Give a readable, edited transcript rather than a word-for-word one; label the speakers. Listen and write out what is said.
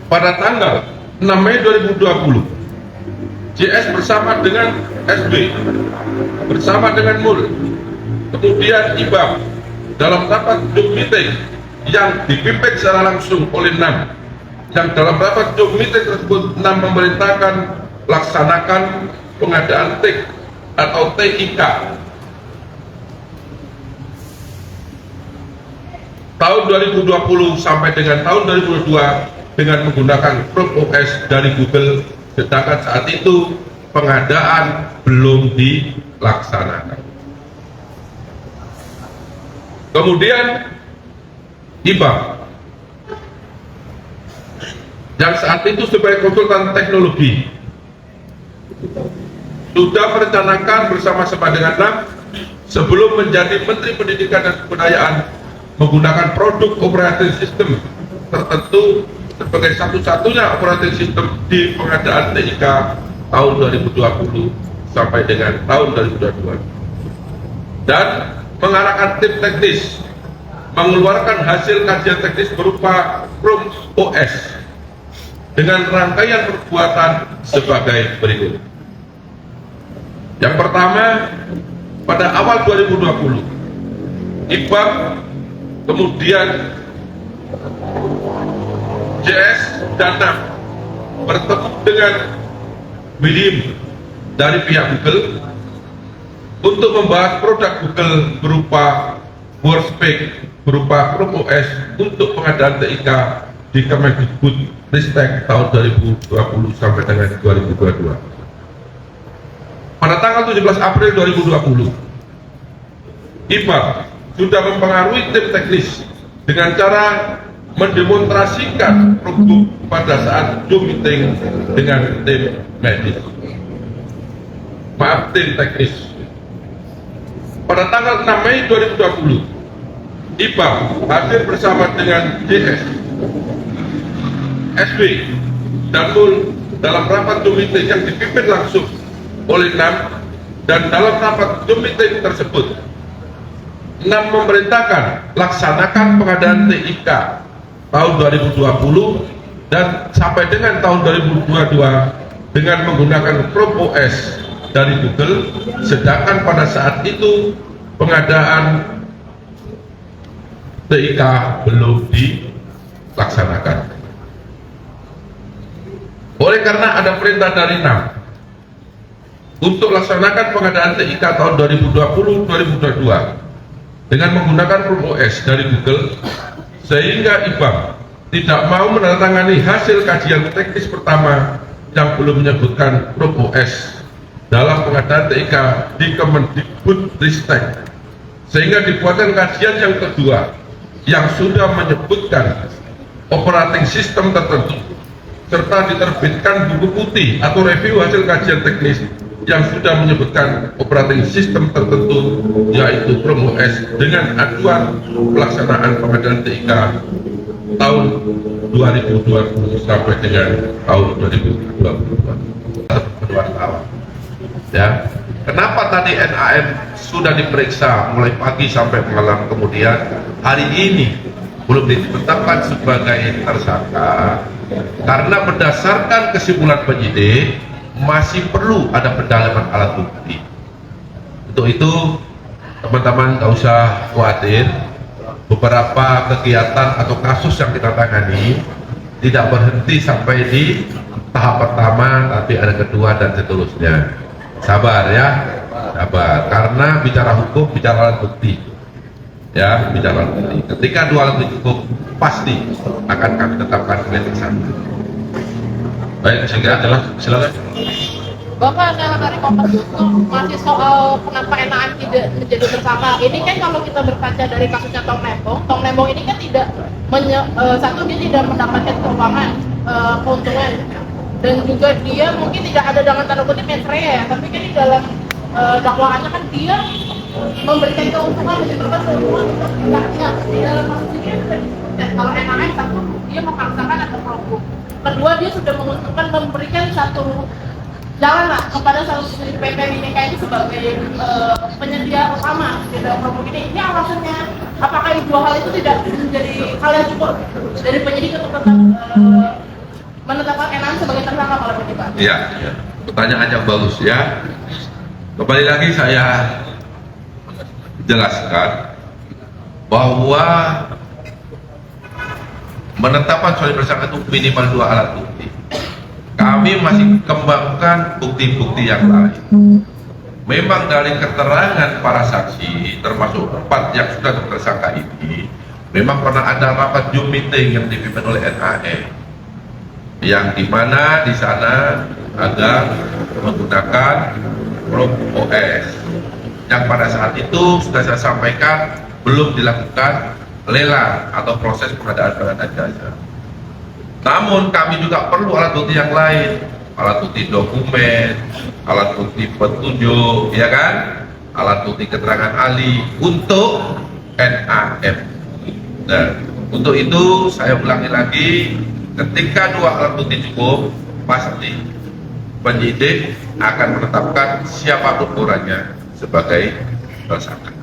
Speaker 1: pada tanggal 6 Mei 2020, JS bersama dengan SB, bersama dengan MUL, kemudian IBAM, dalam rapat Zoom meeting yang dipimpin secara langsung oleh NAM, yang dalam rapat Zoom meeting tersebut NAM memerintahkan laksanakan pengadaan TIK atau TIK tahun 2020 sampai dengan tahun 2022 dengan menggunakan Chrome OS dari Google, sedangkan saat itu pengadaan belum dilaksanakan. Kemudian IBAM yang saat itu sebagai konsultan teknologi sudah merencanakan bersama-sama dengan NAM sebelum menjadi Menteri Pendidikan dan Kebudayaan menggunakan produk operating system tertentu sebagai satu-satunya operating system di pengadaan TIK tahun 2020 sampai dengan tahun 2022, dan mengarahkan tim teknis mengeluarkan hasil kajian teknis berupa Chrome OS dengan rangkaian perbuatan sebagai berikut. Yang pertama, pada awal 2020 IBAM, kemudian JS dan NAM bertemu dengan William dari pihak Google untuk membahas produk Google berupa WordSpace, berupa Chrome OS untuk pengadaan TIK di Kemendikbud Ristek tahun 2020 sampai dengan 2022. Pada tanggal 17 April 2020, IBAM sudah mempengaruhi tim teknis dengan cara mendemonstrasikan produk pada saat Zoom meeting dengan tim medis. Tim teknis. Pada tanggal 6 Mei 2020, IBAM hadir bersama dengan JS, SB, dan MUL dalam rapat Zoom meeting yang dipimpin langsung oleh NAM, dan dalam rapat Zoom meeting tersebut NAM memerintahkan laksanakan pengadaan TIK tahun 2020 dan sampai dengan tahun 2022 dengan menggunakan Chrome OS dari Google, sedangkan pada saat itu pengadaan TIK belum dilaksanakan. Oleh karena ada perintah dari NAM untuk laksanakan pengadaan TIK tahun 2020-2022 dengan menggunakan Chrome OS dari Google, sehingga IBAM tidak mau menandatangani hasil kajian teknis pertama yang belum menyebutkan Chrome OS dalam pengadaan TIK di Kemendikbud Ristek, sehingga dibuatkan kajian yang kedua yang sudah menyebutkan operating system tertentu, serta diterbitkan buku putih atau review hasil kajian teknis yang sudah menyebutkan operating system tertentu, yaitu Chrome OS, dengan acuan pelaksanaan pengadaan TIK tahun 2020 sampai dengan tahun 2022. Ya, kenapa tadi NAM sudah diperiksa mulai pagi sampai malam, kemudian hari ini belum ditetapkan sebagai tersangka? Karena berdasarkan kesimpulan penyidik masih perlu ada pendalaman alat bukti. Untuk itu teman-teman nggak usah khawatir, beberapa kegiatan atau kasus yang kita tangani tidak berhenti sampai di tahap pertama, tapi ada kedua dan seterusnya. Sabar ya, sabar, karena bicara hukum bicara alat bukti ya, bicara alat bukti. Ketika dua alat bukti cukup, pasti akan kami tetapkan sebagai tersangka. Baik, sehingga adalah silakan.
Speaker 2: Bapak, dari Kompas.com masih soal kenapa NAM tidak menjadi tersangka. Ini kan kalau kita berkaca dari kasusnya Tom Lembong ini kan tidak satu, dia tidak mendapatkan keuangan, keuntungan, dan juga dia mungkin tidak ada dengan tanda kutip mens rea ya, tapi kan di dalam dakwaannya kan dia memberikan keuntungan, menyebabkan keuntungan untuk pihaknya. Di dalam kasus ini kalau NAM satu, dia memaksakan atau produk. Kedua, dia sudah menguntungkan, memberikan satu jalan lah kepada salah satu PP Bineka ini sebagai penyedia utama di dalam produk ini. Ini alasannya, apakah dua hal itu tidak menjadi hal yang cukup dari penyidik untuk tetap
Speaker 1: Ya, pertanyaan yang bagus ya. Kembali lagi saya jelaskan bahwa menetapkan suatu tersangka itu minimal 2 alat bukti. Kami masih kembangkan bukti-bukti yang lain. Memang dari keterangan para saksi, termasuk 4 yang sudah tersangka ini, memang pernah ada rapat Zoom meeting yang dipimpin oleh NAE, yang dimana di sana agar menggunakan Chrome OS, yang pada saat itu sudah saya sampaikan belum dilakukan lelang atau proses pengadaan barang dan jasa. Namun kami juga perlu alat bukti yang lain, alat bukti dokumen, alat bukti petunjuk, ya kan, alat bukti keterangan ahli untuk NAF. Nah, untuk itu saya ulangi lagi, ketika 2 alat bukti cukup, pasti penyidik akan menetapkan siapapun orangnya sebagai tersangka.